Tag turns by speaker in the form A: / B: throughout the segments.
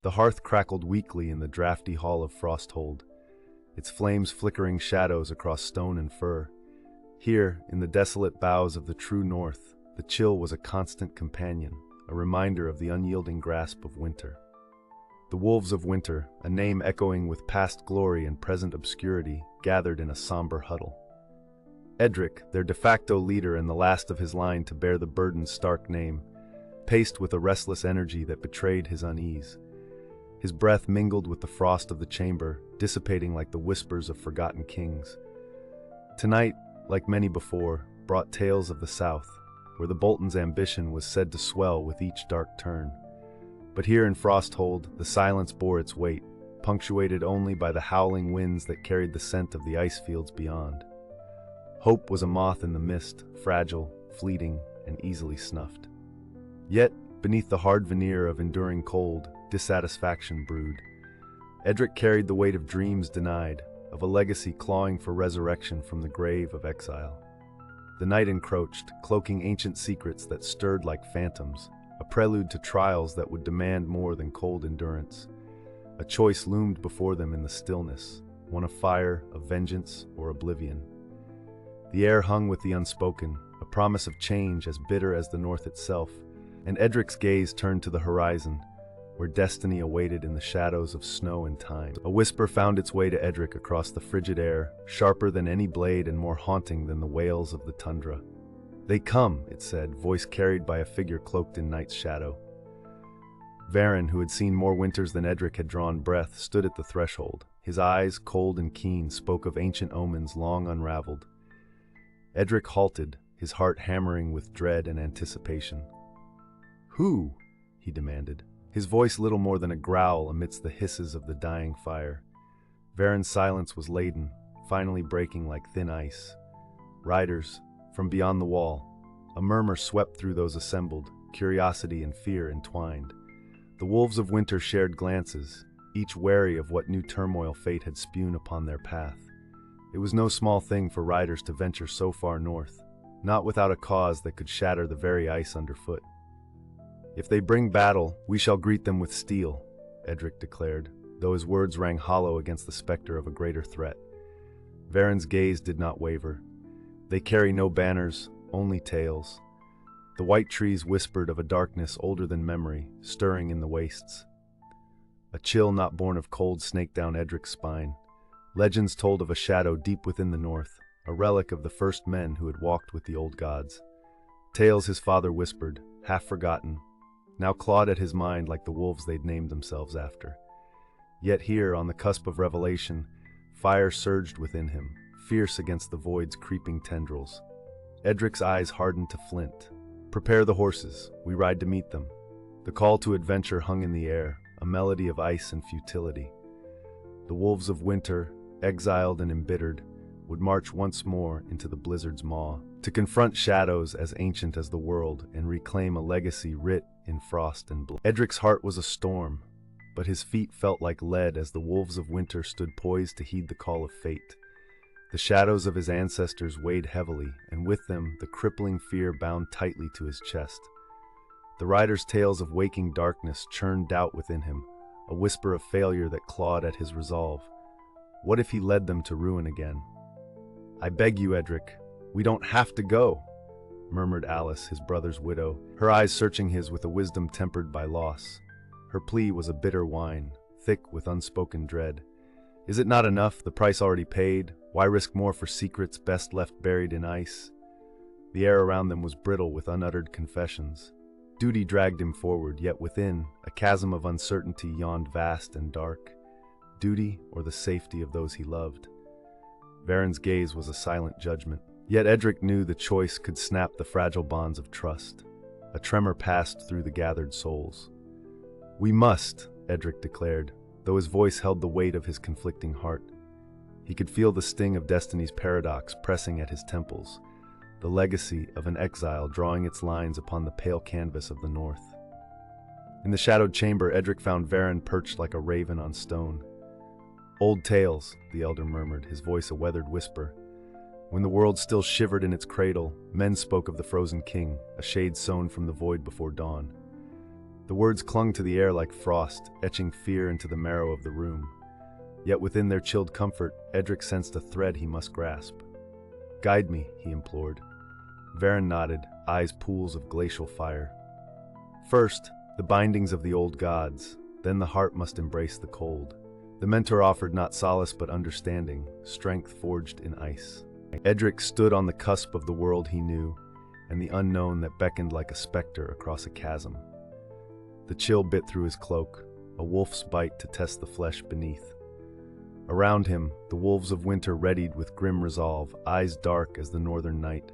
A: The hearth crackled weakly in the drafty hall of Frosthold, its flames flickering shadows across stone and fir. Here, in the desolate boughs of the true north, the chill was a constant companion, a reminder of the unyielding grasp of winter. The wolves of winter, a name echoing with past glory and present obscurity, gathered in a somber huddle. Edric, their de facto leader and the last of his line to bear the burdened Stark name, paced with a restless energy that betrayed his unease. His breath mingled with the frost of the chamber, dissipating like the whispers of forgotten kings. Tonight, like many before, brought tales of the South, where the Bolton's ambition was said to swell with each dark turn. But here in Frosthold, the silence bore its weight, punctuated only by the howling winds that carried the scent of the ice fields beyond. Hope was a moth in the mist, fragile, fleeting, and easily snuffed. Yet, beneath the hard veneer of enduring cold, dissatisfaction brewed. Edric carried the weight of dreams denied, of a legacy clawing for resurrection from the grave of exile. The night encroached, cloaking ancient secrets that stirred like phantoms, a prelude to trials that would demand more than cold endurance. A choice loomed before them in the stillness, one of fire, of vengeance, or oblivion. The air hung with the unspoken, a promise of change as bitter as the north itself, and Edric's gaze turned to the horizon, where destiny awaited in the shadows of snow and time. A whisper found its way to Edric across the frigid air, sharper than any blade and more haunting than the wails of the tundra. "They come," it said, voice carried by a figure cloaked in night's shadow. Varen, who had seen more winters than Edric had drawn breath, stood at the threshold. His eyes, cold and keen, spoke of ancient omens long unraveled. Edric halted, his heart hammering with dread and anticipation. "Who?" he demanded, his voice little more than a growl amidst the hisses of the dying fire. Varen's silence was laden, finally breaking like thin ice. "Riders, from beyond the wall." A murmur swept through those assembled, curiosity and fear entwined. The wolves of winter shared glances, each wary of what new turmoil fate had spewed upon their path. It was no small thing for riders to venture so far north, not without a cause that could shatter the very ice underfoot. "If they bring battle, we shall greet them with steel," Edric declared, though his words rang hollow against the specter of a greater threat. Varen's gaze did not waver. "They carry no banners, only tales." The white trees whispered of a darkness older than memory, stirring in the wastes. A chill not born of cold snaked down Edric's spine. Legends told of a shadow deep within the north, a relic of the first men who had walked with the old gods. Tales his father whispered, half forgotten, now clawed at his mind like the wolves they'd named themselves after. Yet here, on the cusp of revelation, fire surged within him, fierce against the void's creeping tendrils. Edric's eyes hardened to flint. "Prepare the horses, we ride to meet them." The call to adventure hung in the air, a melody of ice and futility. The wolves of winter, exiled and embittered, would march once more into the blizzard's maw, to confront shadows as ancient as the world and reclaim a legacy writ in frost and blood. Edric's heart was a storm, but his feet felt like lead as the wolves of winter stood poised to heed the call of fate. The shadows of his ancestors weighed heavily, and with them the crippling fear bound tightly to his chest. The rider's tales of waking darkness churned doubt within him, a whisper of failure that clawed at his resolve. What if he led them to ruin again? "I beg you, Edric, we don't have to go," murmured Alice, his brother's widow, her eyes searching his with a wisdom tempered by loss. Her plea was a bitter whine, thick with unspoken dread. Is it not enough, the price already paid? Why risk more for secrets best left buried in ice? The air around them was brittle with unuttered confessions. Duty dragged him forward, yet within, a chasm of uncertainty yawned vast and dark. Duty or the safety of those he loved? Varen's gaze was a silent judgment, yet Edric knew the choice could snap the fragile bonds of trust. A tremor passed through the gathered souls. "We must," Edric declared, though his voice held the weight of his conflicting heart. He could feel the sting of destiny's paradox pressing at his temples, the legacy of an exile drawing its lines upon the pale canvas of the north. In the shadowed chamber, Edric found Varen perched like a raven on stone. "Old tales," the elder murmured, his voice a weathered whisper. When the world still shivered in its cradle, men spoke of the frozen king, a shade sown from the void before dawn. The words clung to the air like frost, etching fear into the marrow of the room. Yet within their chilled comfort, Edric sensed a thread he must grasp. "Guide me," he implored. Varen nodded, eyes pools of glacial fire. "First, the bindings of the old gods, then the heart must embrace the cold." The mentor offered not solace but understanding, strength forged in ice. Edric stood on the cusp of the world he knew, and the unknown that beckoned like a specter across a chasm. The chill bit through his cloak, a wolf's bite to test the flesh beneath. Around him, the wolves of winter readied with grim resolve, eyes dark as the northern night.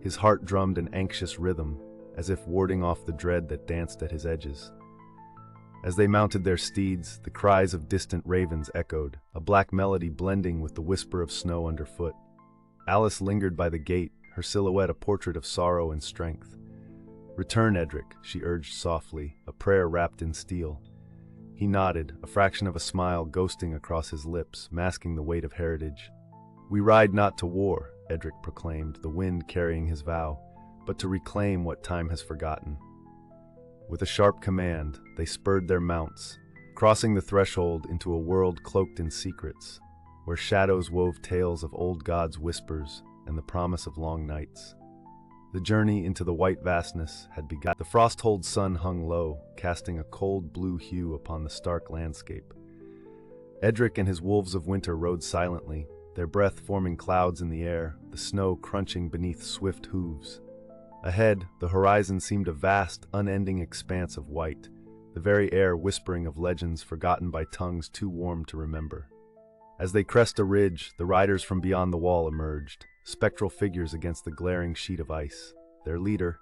A: His heart drummed an anxious rhythm, as if warding off the dread that danced at his edges. As they mounted their steeds, the cries of distant ravens echoed, a black melody blending with the whisper of snow underfoot. Alice lingered by the gate, her silhouette a portrait of sorrow and strength. "Return, Edric," she urged softly, a prayer wrapped in steel. He nodded, a fraction of a smile ghosting across his lips, masking the weight of heritage. "We ride not to war," Edric proclaimed, the wind carrying his vow, "but to reclaim what time has forgotten." With a sharp command, they spurred their mounts, crossing the threshold into a world cloaked in secrets, where shadows wove tales of old gods' whispers and the promise of long nights. The journey into the white vastness had begun. The Frosthold sun hung low, casting a cold blue hue upon the stark landscape. Edric and his wolves of winter rode silently, their breath forming clouds in the air, the snow crunching beneath swift hooves. Ahead, the horizon seemed a vast, unending expanse of white, the very air whispering of legends forgotten by tongues too warm to remember. As they crest a ridge, the riders from beyond the wall emerged, spectral figures against the glaring sheet of ice. Their leader,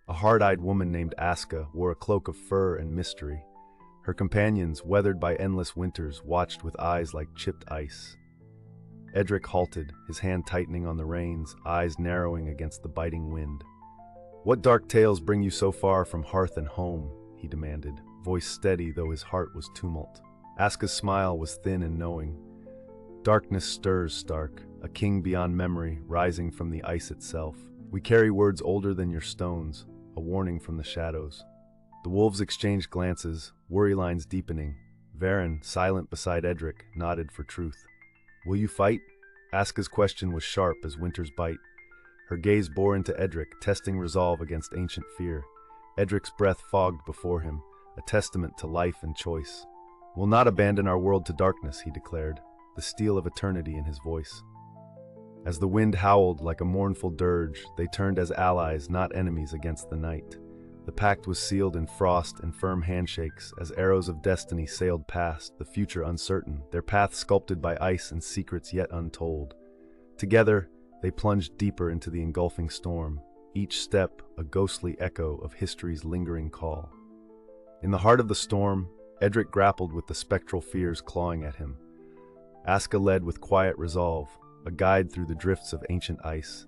A: a hard-eyed woman named Aska, wore a cloak of fur and mystery. Her companions, weathered by endless winters, watched with eyes like chipped ice. Edric halted, his hand tightening on the reins, eyes narrowing against the biting wind. "What dark tales bring you so far from hearth and home?" he demanded, voice steady though his heart was tumult. Aska's smile was thin and knowing. "Darkness stirs, Stark, a king beyond memory, rising from the ice itself. We carry words older than your stones, a warning from the shadows." The wolves exchanged glances, worry lines deepening. Varen, silent beside Edric, nodded for truth. "Will you fight?" Aska's question was sharp as winter's bite. Her gaze bore into Edric, testing resolve against ancient fear. Edric's breath fogged before him, a testament to life and choice. "We'll not abandon our world to darkness," he declared, the steel of eternity in his voice. As the wind howled like a mournful dirge, they turned as allies, not enemies, against the night. The pact was sealed in frost and firm handshakes as arrows of destiny sailed past, the future uncertain, their path sculpted by ice and secrets yet untold. Together, they plunged deeper into the engulfing storm, each step a ghostly echo of history's lingering call. In the heart of the storm, Edric grappled with the spectral fears clawing at him. Aska led with quiet resolve, a guide through the drifts of ancient ice.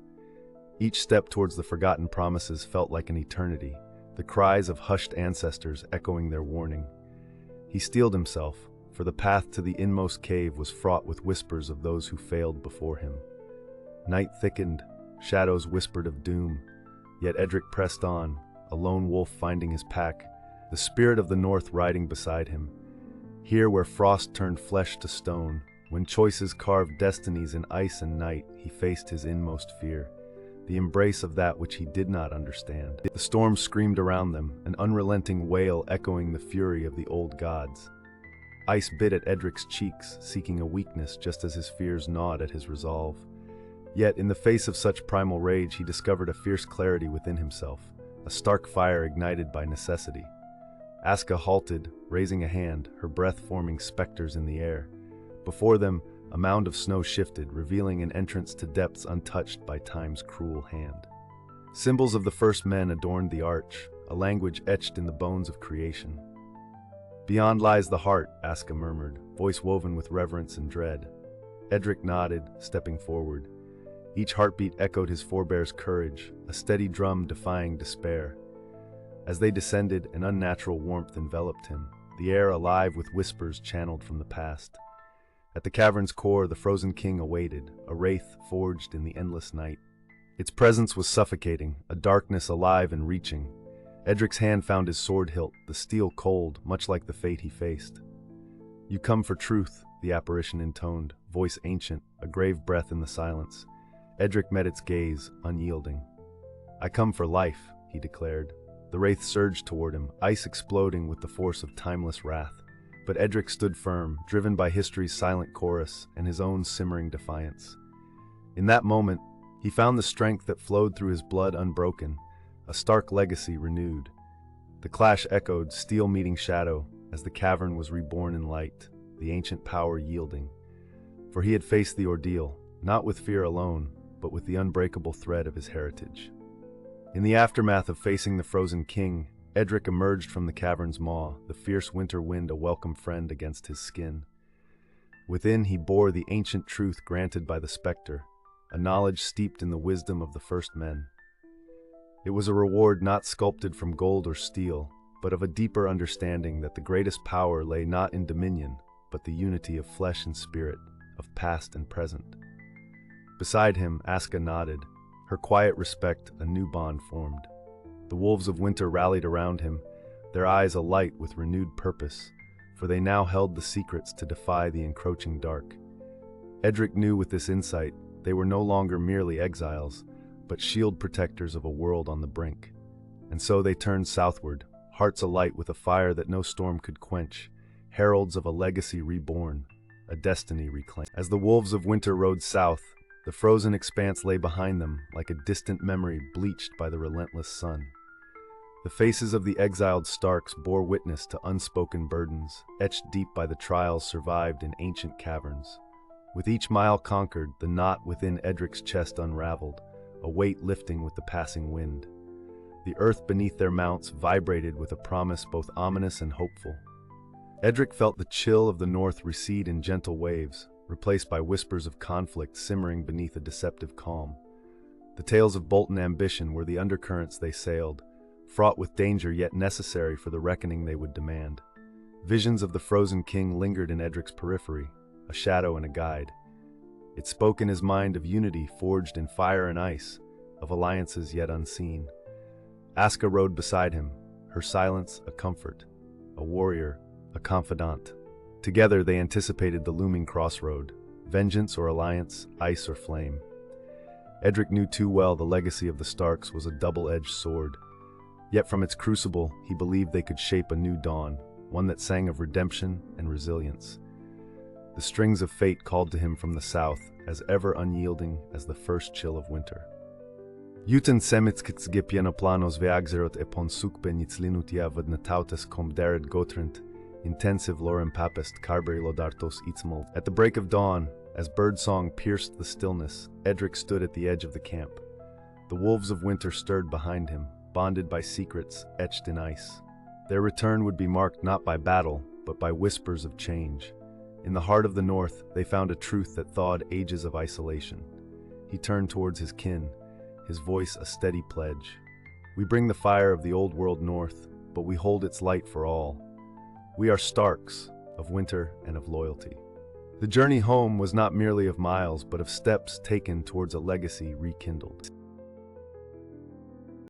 A: Each step towards the forgotten promises felt like an eternity, the cries of hushed ancestors echoing their warning. He steeled himself, for the path to the inmost cave was fraught with whispers of those who failed before him. Night thickened, shadows whispered of doom, yet Edric pressed on, a lone wolf finding his pack, the spirit of the north riding beside him. Here where frost turned flesh to stone, when choices carved destinies in ice and night, he faced his inmost fear, the embrace of that which he did not understand. The storm screamed around them, an unrelenting wail echoing the fury of the old gods. Ice bit at Edric's cheeks, seeking a weakness just as his fears gnawed at his resolve. Yet, in the face of such primal rage, he discovered a fierce clarity within himself, a stark fire ignited by necessity. Aska halted, raising a hand, her breath forming specters in the air. Before them, a mound of snow shifted, revealing an entrance to depths untouched by time's cruel hand. Symbols of the first men adorned the arch, a language etched in the bones of creation. "Beyond lies the heart," Aska murmured, voice woven with reverence and dread. Edric nodded, stepping forward. Each heartbeat echoed his forebear's courage, a steady drum defying despair. As they descended, an unnatural warmth enveloped him, the air alive with whispers channeled from the past. At the cavern's core, the frozen king awaited, a wraith forged in the endless night. Its presence was suffocating, a darkness alive and reaching. Edric's hand found his sword hilt, the steel cold, much like the fate he faced. "You come for truth," the apparition intoned, voice ancient, a grave breath in the silence. Edric met its gaze, unyielding. "I come for life," he declared. The wraith surged toward him, ice exploding with the force of timeless wrath. But Edric stood firm, driven by history's silent chorus and his own simmering defiance. In that moment, he found the strength that flowed through his blood unbroken, a Stark legacy renewed. The clash echoed, steel meeting shadow, as the cavern was reborn in light, the ancient power yielding. For he had faced the ordeal, not with fear alone, but with the unbreakable thread of his heritage. In the aftermath of facing the frozen king, Edric emerged from the cavern's maw, the fierce winter wind a welcome friend against his skin. Within he bore the ancient truth granted by the spectre, a knowledge steeped in the wisdom of the first men. It was a reward not sculpted from gold or steel, but of a deeper understanding that the greatest power lay not in dominion, but the unity of flesh and spirit, of past and present. Beside him, Aska nodded, her quiet respect a new bond formed. The wolves of winter rallied around him, their eyes alight with renewed purpose, for they now held the secrets to defy the encroaching dark. Edric knew with this insight they were no longer merely exiles, but shield protectors of a world on the brink. And so they turned southward, hearts alight with a fire that no storm could quench, heralds of a legacy reborn, a destiny reclaimed. As the wolves of winter rode south, the frozen expanse lay behind them like a distant memory bleached by the relentless sun. The faces of the exiled Starks bore witness to unspoken burdens, etched deep by the trials survived in ancient caverns. With each mile conquered, the knot within Edric's chest unraveled, a weight lifting with the passing wind. The earth beneath their mounts vibrated with a promise both ominous and hopeful. Edric felt the chill of the north recede in gentle waves, replaced by whispers of conflict simmering beneath a deceptive calm. The tales of Bolton ambition were the undercurrents they sailed, fraught with danger yet necessary for the reckoning they would demand. Visions of the frozen king lingered in Edric's periphery, a shadow and a guide. It spoke in his mind of unity forged in fire and ice, of alliances yet unseen. Aska rode beside him, her silence a comfort, a warrior, a confidant. Together they anticipated the looming crossroad, vengeance or alliance, ice or flame. Edric knew too well the legacy of the Starks was a double-edged sword. Yet from its crucible, he believed they could shape a new dawn, one that sang of redemption and resilience. The strings of fate called to him from the south, as ever unyielding as the first chill of winter. Uten semitskits gipiano planos veagzerot epon sukbe niclinutia vodnatautes com dared gotrent, intensive lorem papest carberi lodartos itzmol. At the break of dawn, as birdsong pierced the stillness, Edric stood at the edge of the camp. The wolves of winter stirred behind him, bonded by secrets etched in ice. Their return would be marked not by battle, but by whispers of change. In the heart of the north, they found a truth that thawed ages of isolation. He turned towards his kin, his voice a steady pledge. "We bring the fire of the old world north, but we hold its light for all. We are Starks, of winter and of loyalty." The journey home was not merely of miles, but of steps taken towards a legacy rekindled.